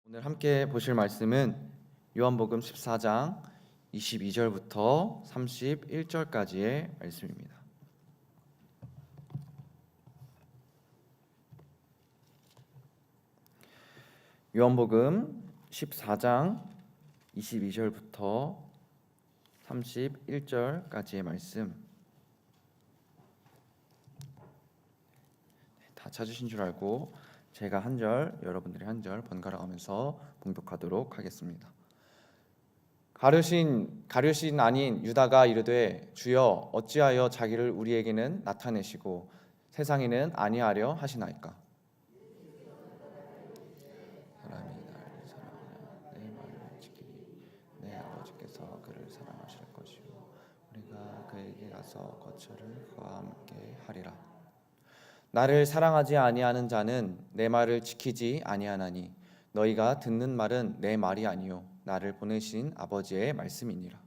오늘 함께 보실 말씀은 요한복음 14장 22절부터 31절까지의 말씀입니다. 요한복음 14장 22절부터 31절까지의 말씀 다 찾으신 줄 알고 제가 한 절, 여러분들이 한 절 번갈아 가면서 봉독하도록 하겠습니다. 가룟신 아닌 유다가 이르되 주여 어찌하여 자기를 우리에게는 나타내시고 세상에는 아니하려 하시나이까? 사람이 나를 사랑하여 내 말을 지키리. 내 아버지께서 그를 사랑하실 것이요 우리가 그에게 가서 거처를 그와 함께 하리라. 나를 사랑하지 아니하는 자는 내 말을 지키지 아니하나니 너희가 듣는 말은 내 말이 아니요 나를 보내신 아버지의 말씀이니라.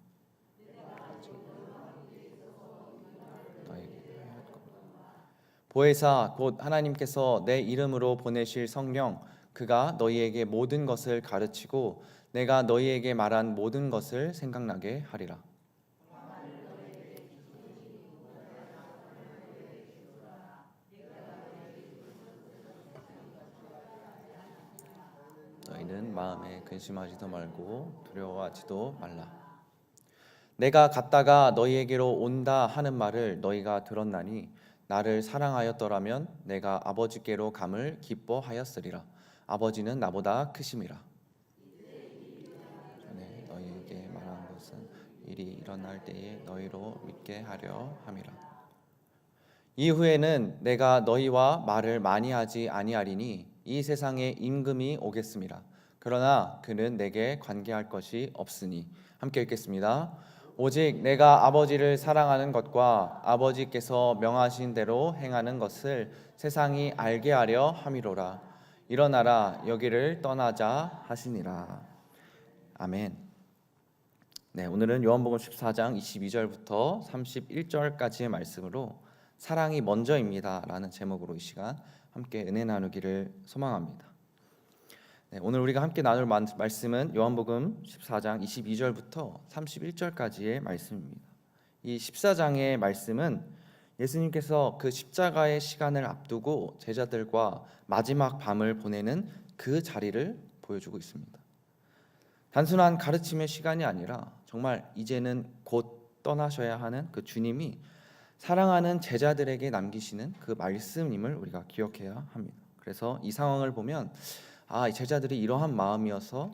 보혜사 곧 하나님께서 내 이름으로 보내실 성령 그가 너희에게 모든 것을 가르치고 내가 너희에게 말한 모든 것을 생각나게 하리라. 너희는 마음에 근심하지도 말고 두려워하지도 말라. 내가 갔다가 너희에게로 온다 하는 말을 너희가 들었나니 나를 사랑하였더라면 내가 아버지께로 감을 기뻐하였으리라. 아버지는 나보다 크심이라. 전에 너희에게 말한 것은 일이 일어날 때에 너희로 믿게 하려 함이라. 이후에는 내가 너희와 말을 많이 하지 아니하리니 이 세상에 임금이 오겠음이라. 그러나 그는 내게 관계할 것이 없으니. 함께 읽겠습니다. 오직 내가 아버지를 사랑하는 것과 아버지께서 명하신 대로 행하는 것을 세상이 알게 하려 함이로라. 일어나라 여기를 떠나자 하시니라. 아멘. 네, 오늘은 요한복음 14장 22절부터 31절까지의 말씀으로 사랑이 먼저입니다 라는 제목으로 이 시간 함께 은혜 나누기를 소망합니다. 네, 오늘 우리가 함께 나눌 말씀은 요한복음 14장 22절부터 31절까지의 말씀입니다. 이 14장의 말씀은 예수님께서 그 십자가의 시간을 앞두고 제자들과 마지막 밤을 보내는 그 자리를 보여주고 있습니다. 단순한 가르침의 시간이 아니라 정말 이제는 곧 떠나셔야 하는 그 주님이 사랑하는 제자들에게 남기시는 그 말씀임을 우리가 기억해야 합니다. 그래서 이 상황을 보면 이 제자들이 이러한 마음이어서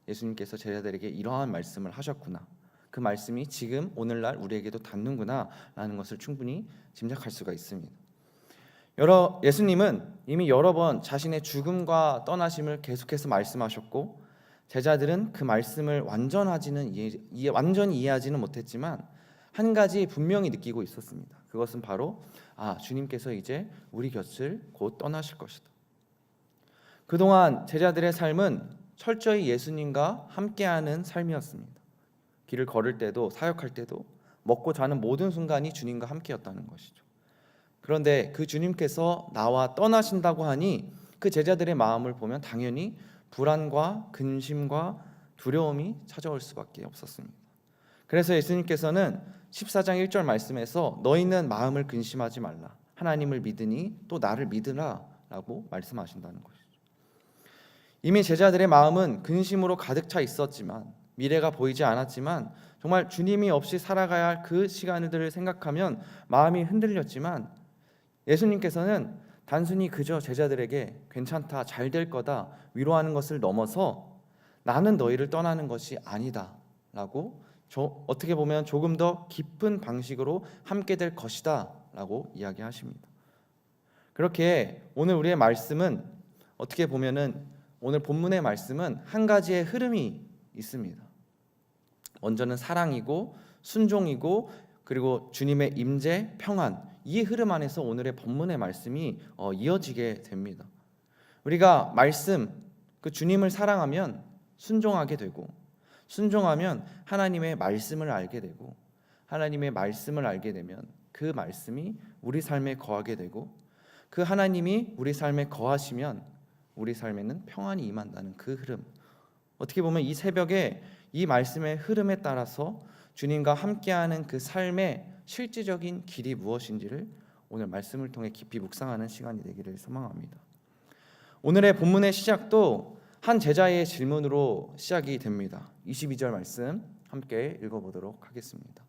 예수님께서 제자들에게 이러한 말씀을 하셨구나. 그 말씀이 지금 오늘날 우리에게도 닿는구나 라는 것을 충분히 짐작할 수가 있습니다. 예수님은 이미 여러 번 자신의 죽음과 떠나심을 계속해서 말씀하셨고 제자들은 그 말씀을 완전히 이해하지는 못했지만 한 가지 분명히 느끼고 있었습니다. 그것은 바로 주님께서 이제 우리 곁을 곧 떠나실 것이다. 그동안 제자들의 삶은 철저히 예수님과 함께하는 삶이었습니다. 길을 걸을 때도 사역할 때도 먹고 자는 모든 순간이 주님과 함께였다는 것이죠. 그런데 그 주님께서 나와 떠나신다고 하니 그 제자들의 마음을 보면 당연히 불안과 근심과 두려움이 찾아올 수밖에 없었습니다. 그래서 예수님께서는 14장 1절 말씀에서 너희는 마음을 근심하지 말라. 하나님을 믿으니 또 나를 믿으라 라고 말씀하신다는 것이죠. 이미 제자들의 마음은 근심으로 가득 차 있었지만 미래가 보이지 않았지만 정말 주님이 없이 살아가야 할 그 시간들을 생각하면 마음이 흔들렸지만 예수님께서는 단순히 그저 제자들에게 괜찮다, 잘 될 거다 위로하는 것을 넘어서 나는 너희를 떠나는 것이 아니다 라고 어떻게 보면 조금 더 깊은 방식으로 함께 될 것이다 라고 이야기하십니다. 그렇게 오늘 우리의 말씀은 어떻게 보면은 오늘 본문의 말씀은 한 가지의 흐름이 있습니다. 먼저는 사랑이고 순종이고 그리고 주님의 임재, 평안, 이 흐름 안에서 오늘의 본문의 말씀이 이어지게 됩니다. 우리가 그 주님을 사랑하면 순종하게 되고 순종하면 하나님의 말씀을 알게 되고 하나님의 말씀을 알게 되면 그 말씀이 우리 삶에 거하게 되고 그 하나님이 우리 삶에 거하시면 우리 삶에는 평안이 임한다는 그 흐름. 어떻게 보면 이 새벽에 이 말씀의 흐름에 따라서 주님과 함께하는 그 삶의 실질적인 길이 무엇인지를 오늘 말씀을 통해 깊이 묵상하는 시간이 되기를 소망합니다. 오늘의 본문의 시작도 한 제자의 질문으로 시작이 됩니다. 22절 말씀 함께 읽어보도록 하겠습니다.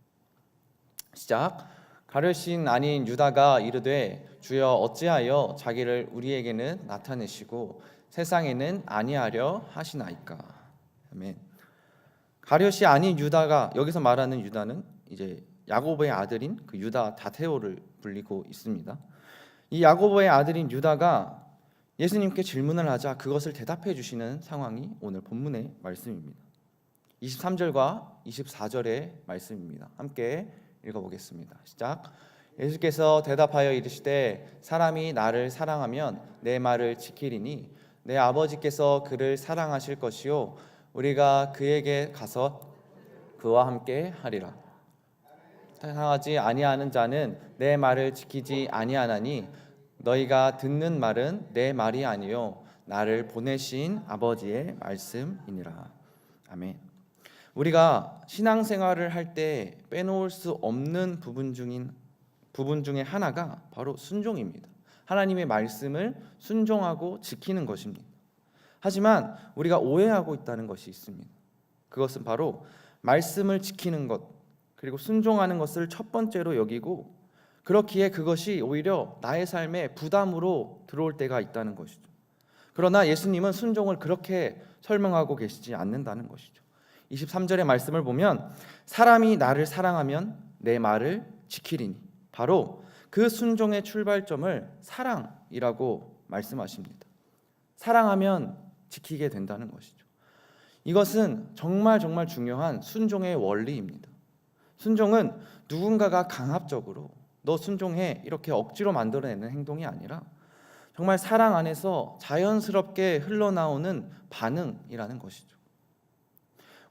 시작. 가룟신 아닌 유다가 이르되 주여 어찌하여 자기를 우리에게는 나타내시고 세상에는 아니하려 하시나이까. 아멘. 가룟이 아닌 유다가, 여기서 말하는 유다는 이제 야고보의 아들인 그 유다 다테오를 불리고 있습니다. 이 야고보의 아들인 유다가 예수님께 질문을 하자 그것을 대답해 주시는 상황이 오늘 본문의 말씀입니다. 23절과 24절의 말씀입니다. 함께 읽어보겠습니다. 시작. 예수께서 대답하여 이르시되 사람이 나를 사랑하면 내 말을 지키리니 내 아버지께서 그를 사랑하실 것이요 우리가 그에게 가서 그와 함께 하리라. 사랑하지 아니하는 자는 내 말을 지키지 아니하나니 너희가 듣는 말은 내 말이 아니요 나를 보내신 아버지의 말씀이니라. 아멘. 우리가 신앙생활을 할 때 빼놓을 수 없는 부분 중에 하나가 바로 순종입니다. 하나님의 말씀을 순종하고 지키는 것입니다. 하지만 우리가 오해하고 있다는 것이 있습니다. 그것은 바로 말씀을 지키는 것 그리고 순종하는 것을 첫 번째로 여기고 그렇기에 그것이 오히려 나의 삶에 부담으로 들어올 때가 있다는 것이죠. 그러나 예수님은 순종을 그렇게 설명하고 계시지 않는다는 것이죠. 23절의 말씀을 보면 사람이 나를 사랑하면 내 말을 지키리니, 바로 그 순종의 출발점을 사랑이라고 말씀하십니다. 사랑하면 지키게 된다는 것이죠. 이것은 정말 중요한 순종의 원리입니다. 순종은 누군가가 강압적으로 너 순종해 이렇게 억지로 만들어내는 행동이 아니라 정말 사랑 안에서 자연스럽게 흘러나오는 반응이라는 것이죠.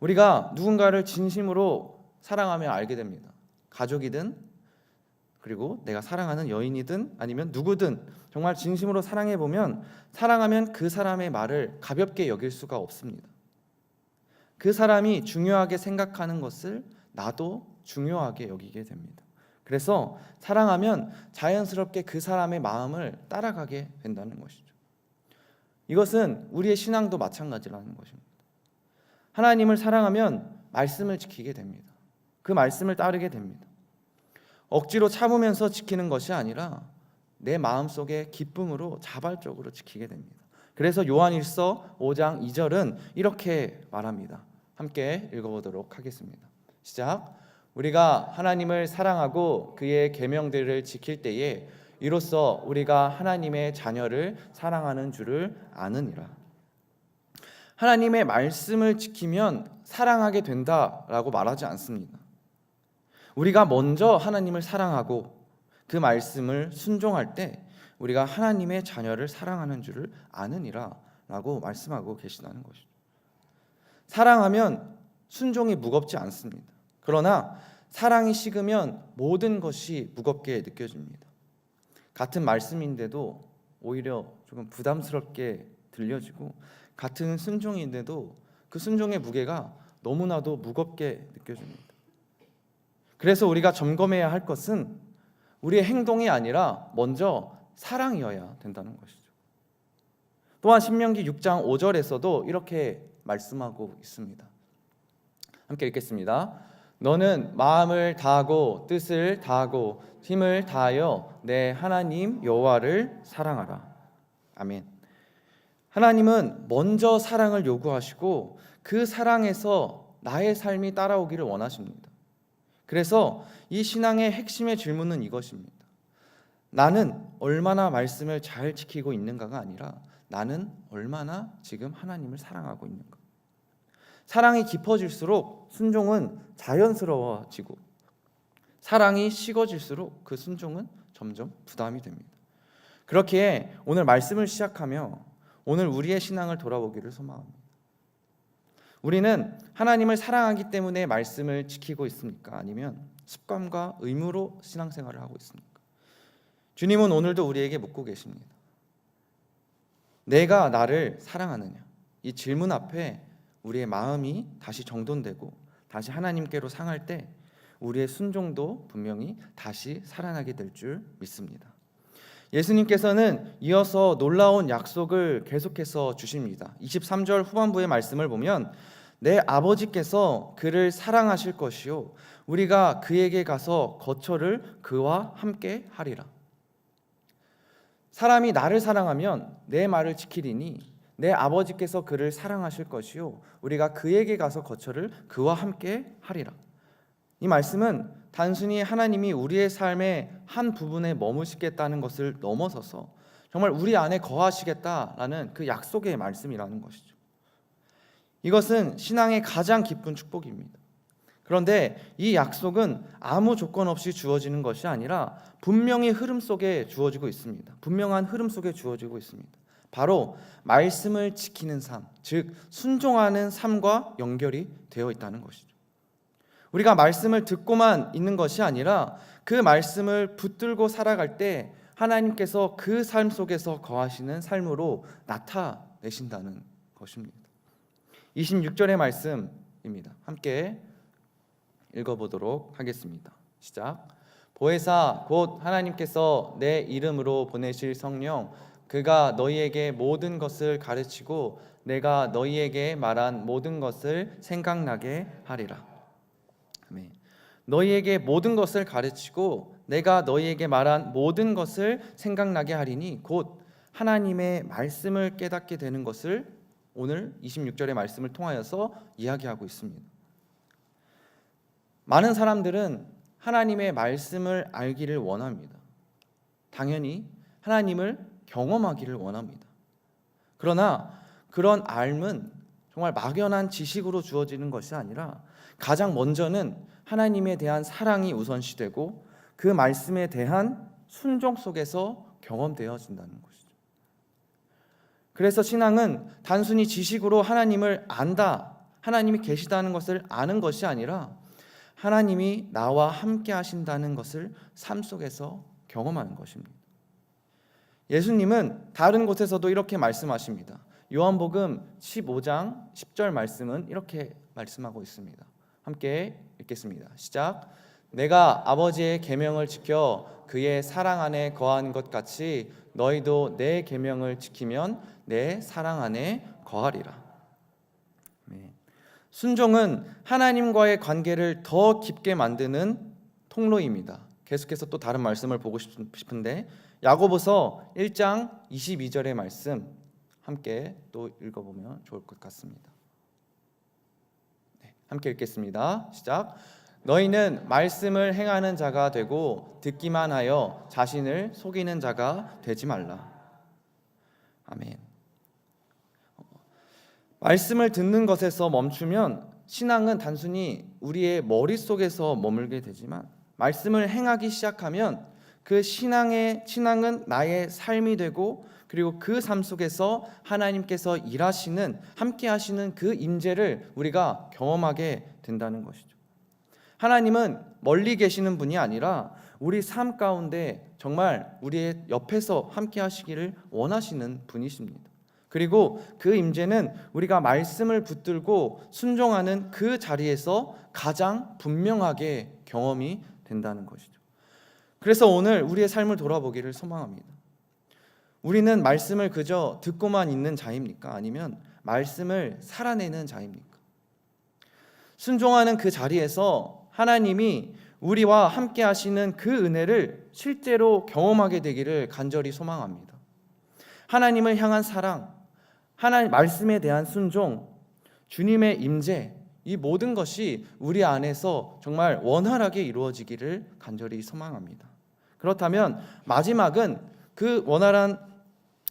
우리가 누군가를 진심으로 사랑하며 알게 됩니다. 가족이든 그리고 내가 사랑하는 여인이든 아니면 누구든 정말 진심으로 사랑해보면 사랑하면 그 사람의 말을 가볍게 여길 수가 없습니다. 그 사람이 중요하게 생각하는 것을 나도 중요하게 여기게 됩니다. 그래서 사랑하면 자연스럽게 그 사람의 마음을 따라가게 된다는 것이죠. 이것은 우리의 신앙도 마찬가지라는 것입니다. 하나님을 사랑하면 말씀을 지키게 됩니다. 그 말씀을 따르게 됩니다. 억지로 참으면서 지키는 것이 아니라 내 마음속에 기쁨으로 자발적으로 지키게 됩니다. 그래서 요한일서 5장 2절은 이렇게 말합니다. 함께 읽어보도록 하겠습니다. 시작. 우리가 하나님을 사랑하고 그의 계명들을 지킬 때에 이로써 우리가 하나님의 자녀를 사랑하는 줄을 아느니라. 하나님의 말씀을 지키면 사랑하게 된다라고 말하지 않습니다. 우리가 먼저 하나님을 사랑하고 그 말씀을 순종할 때 우리가 하나님의 자녀를 사랑하는 줄을 아느니라 라고 말씀하고 계시다는 것이죠. 사랑하면 순종이 무겁지 않습니다. 그러나 사랑이 식으면 모든 것이 무겁게 느껴집니다. 같은 말씀인데도 오히려 조금 부담스럽게 들려지고 같은 순종인데도 그 순종의 무게가 너무나도 무겁게 느껴집니다. 그래서 우리가 점검해야 할 것은 우리의 행동이 아니라 먼저 사랑이어야 된다는 것이죠. 또한 신명기 6장 5절에서도 이렇게 말씀하고 있습니다. 함께 읽겠습니다. 너는 마음을 다하고 뜻을 다하고 힘을 다하여 내 하나님 여호와를 사랑하라. 아멘. 하나님은 먼저 사랑을 요구하시고 그 사랑에서 나의 삶이 따라오기를 원하십니다. 그래서 이 신앙의 핵심의 질문은 이것입니다. 나는 얼마나 말씀을 잘 지키고 있는가가 아니라 나는 얼마나 지금 하나님을 사랑하고 있는가. 사랑이 깊어질수록 순종은 자연스러워지고 사랑이 식어질수록 그 순종은 점점 부담이 됩니다. 그렇기에 오늘 말씀을 시작하며 오늘 우리의 신앙을 돌아보기를 소망합니다. 우리는 하나님을 사랑하기 때문에 말씀을 지키고 있습니까? 아니면 습관과 의무로 신앙생활을 하고 있습니까? 주님은 오늘도 우리에게 묻고 계십니다. 내가 나를 사랑하느냐? 이 질문 앞에 우리의 마음이 다시 정돈되고 다시 하나님께로 상할 때 우리의 순종도 분명히 다시 살아나게 될 줄 믿습니다. 예수님께서는 이어서 놀라운 약속을 계속해서 주십니다. 23절 후반부의 말씀을 보면 내 아버지께서 그를 사랑하실 것이요 우리가 그에게 가서 거처를 그와 함께 하리라. 사람이 나를 사랑하면 내 말을 지키리니 내 아버지께서 그를 사랑하실 것이요 우리가 그에게 가서 거처를 그와 함께 하리라. 이 말씀은 단순히 하나님이 우리의 삶의 한 부분에 머무시겠다는 것을 넘어서서 정말 우리 안에 거하시겠다라는 그 약속의 말씀이라는 것이죠. 이것은 신앙의 가장 깊은 축복입니다. 그런데 이 약속은 아무 조건 없이 주어지는 것이 아니라 분명히 흐름 속에 주어지고 있습니다. 분명한 흐름 속에 주어지고 있습니다. 바로 말씀을 지키는 삶, 즉 순종하는 삶과 연결이 되어 있다는 것이죠. 우리가 말씀을 듣고만 있는 것이 아니라 그 말씀을 붙들고 살아갈 때 하나님께서 그 삶 속에서 거하시는 삶으로 나타내신다는 것입니다. 26절의 말씀입니다. 함께 읽어보도록 하겠습니다. 시작. 보혜사 곧 하나님께서 내 이름으로 보내실 성령 그가 너희에게 모든 것을 가르치고 내가 너희에게 말한 모든 것을 생각나게 하리라. 아멘. 너희에게 모든 것을 가르치고 내가 너희에게 말한 모든 것을 생각나게 하리니 곧 하나님의 말씀을 깨닫게 되는 것을 오늘 26절의 말씀을 통하여서 이야기하고 있습니다. 많은 사람들은 하나님의 말씀을 알기를 원합니다. 당연히 하나님을 경험하기를 원합니다. 그러나 그런 알은 정말 막연한 지식으로 주어지는 것이 아니라 가장 먼저는 하나님에 대한 사랑이 우선시되고 그 말씀에 대한 순종 속에서 경험되어진다는 것이죠. 그래서 신앙은 단순히 지식으로 하나님을 안다, 하나님이 계시다는 것을 아는 것이 아니라 하나님이 나와 함께 하신다는 것을 삶 속에서 경험하는 것입니다. 예수님은 다른 곳에서도 이렇게 말씀하십니다. 요한복음 15장 10절 말씀은 이렇게 말씀하고 있습니다. 함께 읽겠습니다. 시작. 내가 아버지의 계명을 지켜 그의 사랑 안에 거한 것 같이 너희도 내 계명을 지키면 내 사랑 안에 거하리라. 순종은 하나님과의 관계를 더 깊게 만드는 통로입니다. 계속해서 또 다른 말씀을 보고 싶은데 야고보서 1장 22절의 말씀 함께 또 읽어보면 좋을 것 같습니다. 함께 읽겠습니다. 시작. 너희는 말씀을 행하는 자가 되고 듣기만 하여 자신을 속이는 자가 되지 말라. 아멘. 말씀을 듣는 것에서 멈추면 신앙은 단순히 우리의 머릿속에서 머물게 되지만 말씀을 행하기 시작하면 그 신앙은 나의 삶이 되고 그리고 그 삶 속에서 하나님께서 일하시는 함께 하시는 그 임재를 우리가 경험하게 된다는 것이죠. 하나님은 멀리 계시는 분이 아니라 우리 삶 가운데 정말 우리의 옆에서 함께 하시기를 원하시는 분이십니다. 그리고 그 임재는 우리가 말씀을 붙들고 순종하는 그 자리에서 가장 분명하게 경험이 된다는 것이죠. 그래서 오늘 우리의 삶을 돌아보기를 소망합니다. 우리는 말씀을 그저 듣고만 있는 자입니까? 아니면 말씀을 살아내는 자입니까? 순종하는 그 자리에서 하나님이 우리와 함께 하시는 그 은혜를 실제로 경험하게 되기를 간절히 소망합니다. 하나님을 향한 사랑, 하나님 말씀에 대한 순종, 주님의 임재, 이 모든 것이 우리 안에서 정말 원활하게 이루어지기를 간절히 소망합니다. 그렇다면 마지막은 그 원활한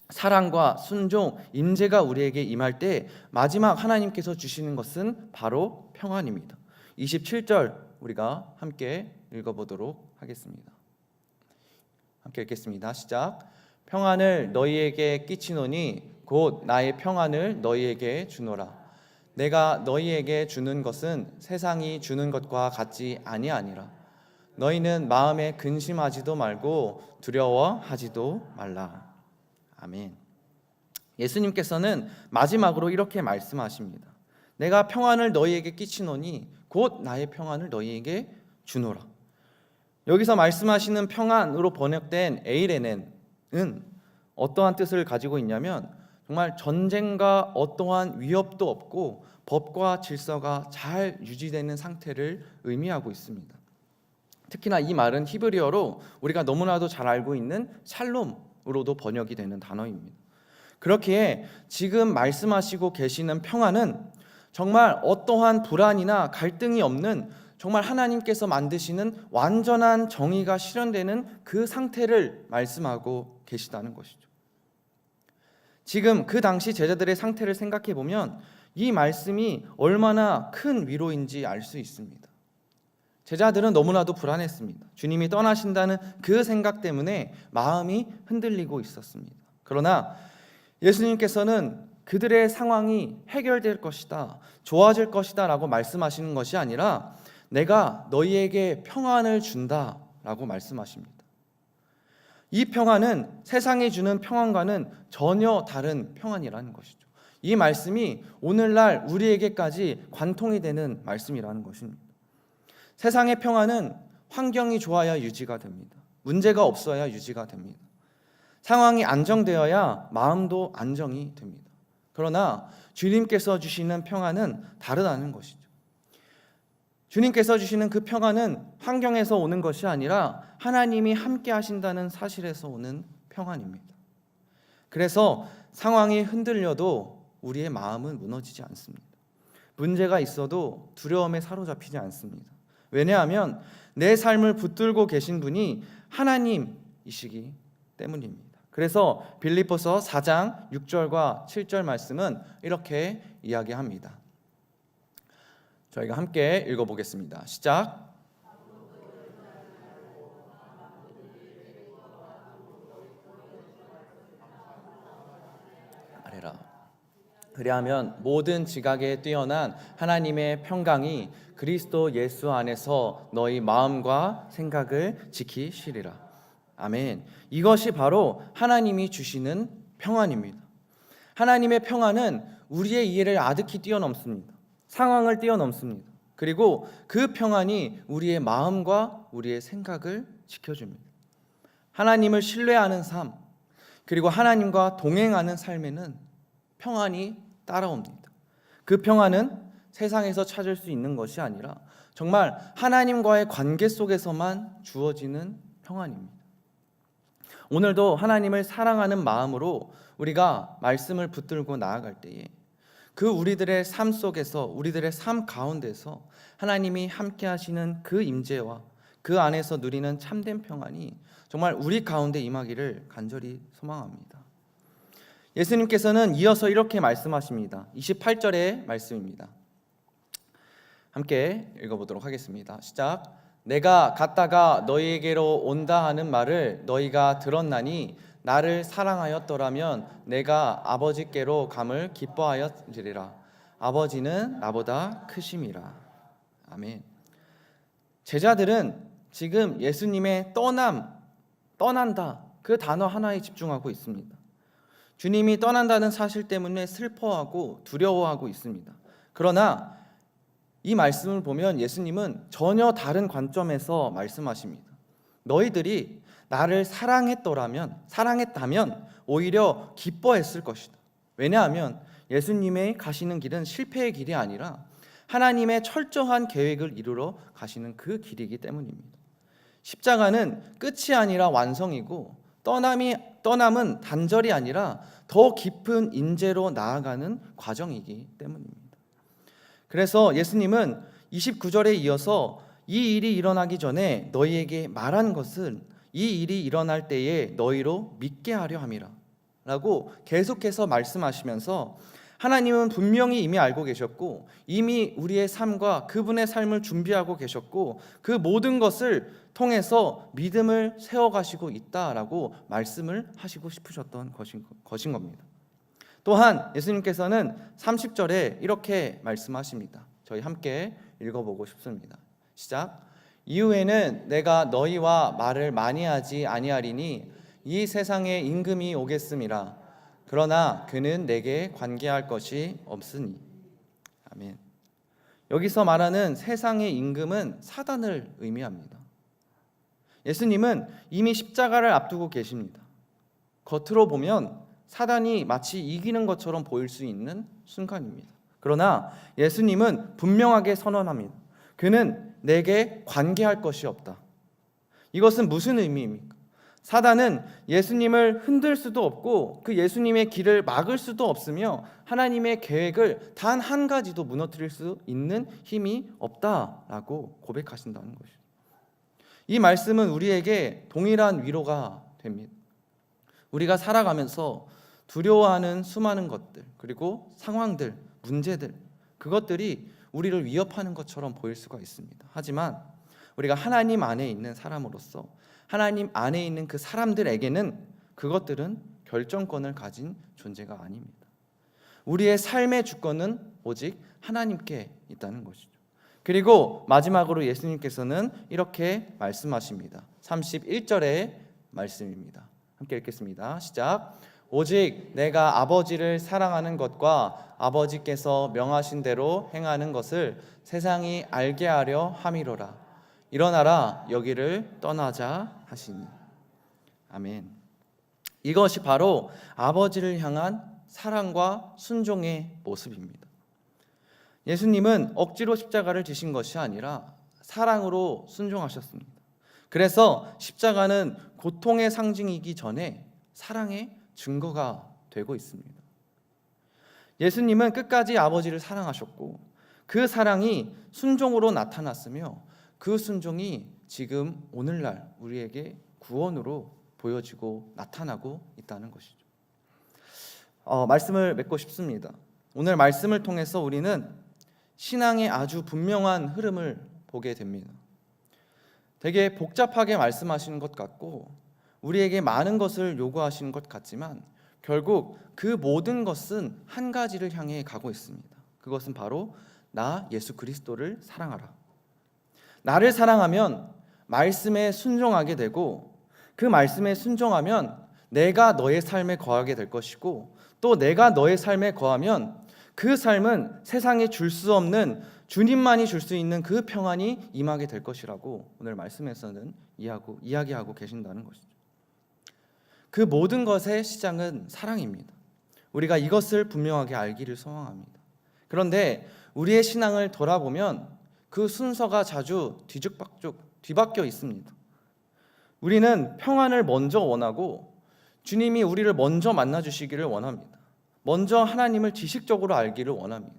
사랑과 순종, 임재가 우리에게 임할 때 마지막 하나님께서 주시는 것은 바로 평안입니다. 27절 우리가 함께 읽어보도록 하겠습니다. 함께 읽겠습니다. 시작. 평안을 너희에게 끼치노니 곧 나의 평안을 너희에게 주노라. 내가 너희에게 주는 것은 세상이 주는 것과 같지 아니하니라. 너희는 마음에 근심하지도 말고 두려워하지도 말라. 아멘. 예수님께서는 마지막으로 이렇게 말씀하십니다. 내가 평안을 너희에게 끼치노니 곧 나의 평안을 너희에게 주노라. 여기서 말씀하시는 평안으로 번역된 에이레넨은 어떠한 뜻을 가지고 있냐면 정말 전쟁과 어떠한 위협도 없고 법과 질서가 잘 유지되는 상태를 의미하고 있습니다. 특히나 이 말은 히브리어로 우리가 너무나도 잘 알고 있는 샬롬으로도 번역이 되는 단어입니다. 그렇기에 지금 말씀하시고 계시는 평안은 정말 어떠한 불안이나 갈등이 없는 정말 하나님께서 만드시는 완전한 정의가 실현되는 그 상태를 말씀하고 계시다는 것이죠. 지금 그 당시 제자들의 상태를 생각해 보면 이 말씀이 얼마나 큰 위로인지 알 수 있습니다. 제자들은 너무나도 불안했습니다. 주님이 떠나신다는 그 생각 때문에 마음이 흔들리고 있었습니다. 그러나 예수님께서는 그들의 상황이 해결될 것이다, 좋아질 것이다 라고 말씀하시는 것이 아니라 내가 너희에게 평안을 준다 라고 말씀하십니다. 이 평안은 세상이 주는 평안과는 전혀 다른 평안이라는 것이죠. 이 말씀이 오늘날 우리에게까지 관통이 되는 말씀이라는 것입니다. 세상의 평안은 환경이 좋아야 유지가 됩니다. 문제가 없어야 유지가 됩니다. 상황이 안정되어야 마음도 안정이 됩니다. 그러나 주님께서 주시는 평안은 다르다는 것이죠. 주님께서 주시는 그 평안은 환경에서 오는 것이 아니라 하나님이 함께 하신다는 사실에서 오는 평안입니다. 그래서 상황이 흔들려도 우리의 마음은 무너지지 않습니다. 문제가 있어도 두려움에 사로잡히지 않습니다. 왜냐하면 내 삶을 붙들고 계신 분이 하나님이시기 때문입니다. 그래서 빌립보서 4장 6절과 7절 말씀은 이렇게 이야기합니다. 저희가 함께 읽어보겠습니다. 시작. 아래라. 그리하면 모든 지각에 뛰어난 하나님의 평강이 그리스도 예수 안에서 너희 마음과 생각을 지키시리라. 아멘. 이것이 바로 하나님이 주시는 평안입니다. 하나님의 평안은 우리의 이해를 아득히 뛰어넘습니다. 상황을 뛰어넘습니다. 그리고 그 평안이 우리의 마음과 우리의 생각을 지켜줍니다. 하나님을 신뢰하는 삶, 그리고 하나님과 동행하는 삶에는 평안이 따라옵니다. 그 평안은 세상에서 찾을 수 있는 것이 아니라 정말 하나님과의 관계 속에서만 주어지는 평안입니다. 오늘도 하나님을 사랑하는 마음으로 우리가 말씀을 붙들고 나아갈 때에 그 우리들의 삶 속에서, 우리들의 삶 가운데서 하나님이 함께 하시는 그 임재와 그 안에서 누리는 참된 평안이 정말 우리 가운데 임하기를 간절히 소망합니다. 예수님께서는 이어서 이렇게 말씀하십니다. 28절의 말씀입니다. 함께 읽어보도록 하겠습니다. 시작. 내가 갔다가 너희에게로 온다 하는 말을 너희가 들었나니 나를 사랑하였더라면 내가 아버지께로 감을 기뻐하였으리라. 아버지는 나보다 크심이라. 아멘. 제자들은 지금 예수님의 떠난다 그 단어 하나에 집중하고 있습니다. 주님이 떠난다는 사실 때문에 슬퍼하고 두려워하고 있습니다. 그러나 이 말씀을 보면 예수님은 전혀 다른 관점에서 말씀하십니다. 너희들이 나를 사랑했다면 오히려 기뻐했을 것이다. 왜냐하면 예수님의 가시는 길은 실패의 길이 아니라 하나님의 철저한 계획을 이루러 가시는 그 길이기 때문입니다. 십자가는 끝이 아니라 완성이고 떠남은 단절이 아니라 더 깊은 인재로 나아가는 과정이기 때문입니다. 그래서 예수님은 29절에 이어서 이 일이 일어나기 전에 너희에게 말한 것은 이 일이 일어날 때에 너희로 믿게 하려 함이라 라고 계속해서 말씀하시면서 하나님은 분명히 이미 알고 계셨고 이미 우리의 삶과 그분의 삶을 준비하고 계셨고 그 모든 것을 통해서 믿음을 세워가시고 있다라고 말씀을 하시고 싶으셨던 것인 겁니다. 또한 예수님께서는 30절에 이렇게 말씀하십니다. 저희 함께 읽어보고 싶습니다. 시작. 이후에는 내가 너희와 말을 많이 하지 아니하리니 이 세상에 임금이 오겠음이라. 그러나 그는 내게 관계할 것이 없으니. 아멘. 여기서 말하는 세상의 임금은 사단을 의미합니다. 예수님은 이미 십자가를 앞두고 계십니다. 겉으로 보면 사단이 마치 이기는 것처럼 보일 수 있는 순간입니다. 그러나 예수님은 분명하게 선언합니다. 그는 내게 관계할 것이 없다. 이것은 무슨 의미입니까? 사단은 예수님을 흔들 수도 없고 그 예수님의 길을 막을 수도 없으며 하나님의 계획을 단 한 가지도 무너뜨릴 수 있는 힘이 없다라고 고백하신다는 것이죠. 이 말씀은 우리에게 동일한 위로가 됩니다. 우리가 살아가면서 두려워하는 수많은 것들, 그리고 상황들, 문제들, 그것들이 우리를 위협하는 것처럼 보일 수가 있습니다. 하지만 우리가 하나님 안에 있는 사람으로서 하나님 안에 있는 그 사람들에게는 그것들은 결정권을 가진 존재가 아닙니다. 우리의 삶의 주권은 오직 하나님께 있다는 것이죠. 그리고 마지막으로 예수님께서는 이렇게 말씀하십니다. 31절의 말씀입니다. 함께 읽겠습니다. 시작. 오직 내가 아버지를 사랑하는 것과 아버지께서 명하신 대로 행하는 것을 세상이 알게 하려 함이로라. 일어나라, 여기를 떠나자 하시니. 아멘. 이것이 바로 아버지를 향한 사랑과 순종의 모습입니다. 예수님은 억지로 십자가를 지신 것이 아니라 사랑으로 순종하셨습니다. 그래서 십자가는 고통의 상징이기 전에 사랑의 증거가 되고 있습니다. 예수님은 끝까지 아버지를 사랑하셨고 그 사랑이 순종으로 나타났으며 그 순종이 지금 오늘날 우리에게 구원으로 보여지고 나타나고 있다는 것이죠. 말씀을 맺고 싶습니다. 오늘 말씀을 통해서 우리는 신앙의 아주 분명한 흐름을 보게 됩니다. 되게 복잡하게 말씀하시는 것 같고 우리에게 많은 것을 요구하시는 것 같지만 결국 그 모든 것은 한 가지를 향해 가고 있습니다. 그것은 바로 나 예수 그리스도를 사랑하라. 나를 사랑하면 말씀에 순종하게 되고 그 말씀에 순종하면 내가 너의 삶에 거하게 될 것이고 또 내가 너의 삶에 거하면 그 삶은 세상에 줄 수 없는 주님만이 줄 수 있는 그 평안이 임하게 될 것이라고 오늘 말씀에서는 이야기하고 계신다는 것이죠. 그 모든 것의 시작은 사랑입니다. 우리가 이것을 분명하게 알기를 소망합니다. 그런데 우리의 신앙을 돌아보면 그 순서가 자주 뒤바뀌어 있습니다. 우리는 평안을 먼저 원하고 주님이 우리를 먼저 만나주시기를 원합니다. 먼저 하나님을 지식적으로 알기를 원합니다.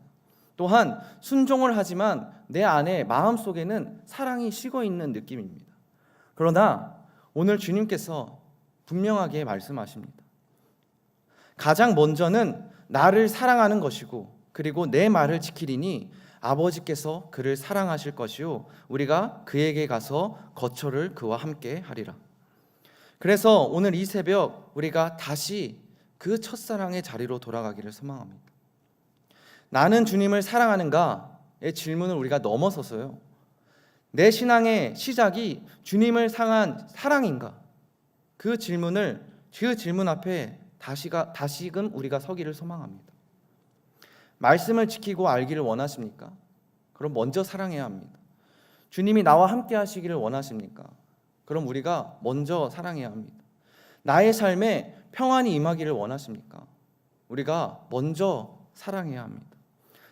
또한 순종을 하지만 내 안에 마음속에는 사랑이 식어 있는 느낌입니다. 그러나 오늘 주님께서 분명하게 말씀하십니다. 가장 먼저는 나를 사랑하는 것이고 그리고 내 말을 지키리니 아버지께서 그를 사랑하실 것이요 우리가 그에게 가서 거처를 그와 함께 하리라. 그래서 오늘 이 새벽 우리가 다시 그 첫사랑의 자리로 돌아가기를 소망합니다. 나는 주님을 사랑하는가의 질문을 우리가 넘어서서요, 내 신앙의 시작이 주님을 향한 사랑인가, 그 질문 앞에 다시금 우리가 서기를 소망합니다. 말씀을 지키고 알기를 원하십니까? 그럼 먼저 사랑해야 합니다. 주님이 나와 함께 하시기를 원하십니까? 그럼 우리가 먼저 사랑해야 합니다. 나의 삶에 평안이 임하기를 원하십니까? 우리가 먼저 사랑해야 합니다.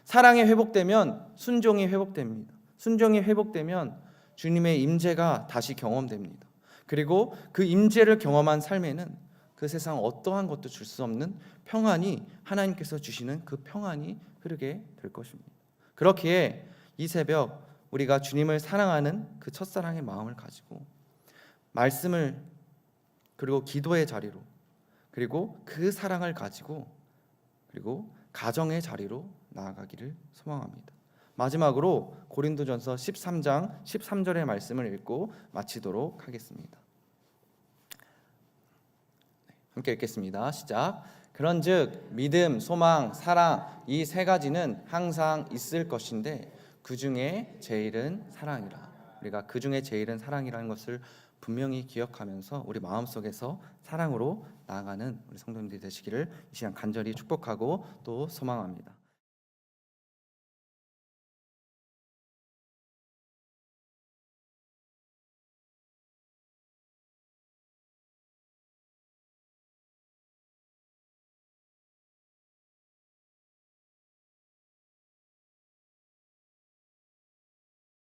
사랑이 회복되면 순종이 회복됩니다. 순종이 회복되면 주님의 임재가 다시 경험됩니다. 그리고 그 임재를 경험한 삶에는 그 세상 어떠한 것도 줄 수 없는 평안이, 하나님께서 주시는 그 평안이 흐르게 될 것입니다. 그렇기에 이 새벽 우리가 주님을 사랑하는 그 첫사랑의 마음을 가지고 말씀을, 그리고 기도의 자리로, 그리고 그 사랑을 가지고, 그리고 가정의 자리로 나아가기를 소망합니다. 마지막으로 고린도전서 13장 13절의 말씀을 읽고 마치도록 하겠습니다. 함께 읽겠습니다. 시작. 그런즉 믿음, 소망, 사랑 이 세 가지는 항상 있을 것인데 그 중에 제일은 사랑이라. 우리가 그 중에 제일은 사랑이라는 것을 분명히 기억하면서 우리 마음속에서 사랑으로 나아가는 우리 성도님들이 되시기를 이 시간 간절히 축복하고 또 소망합니다.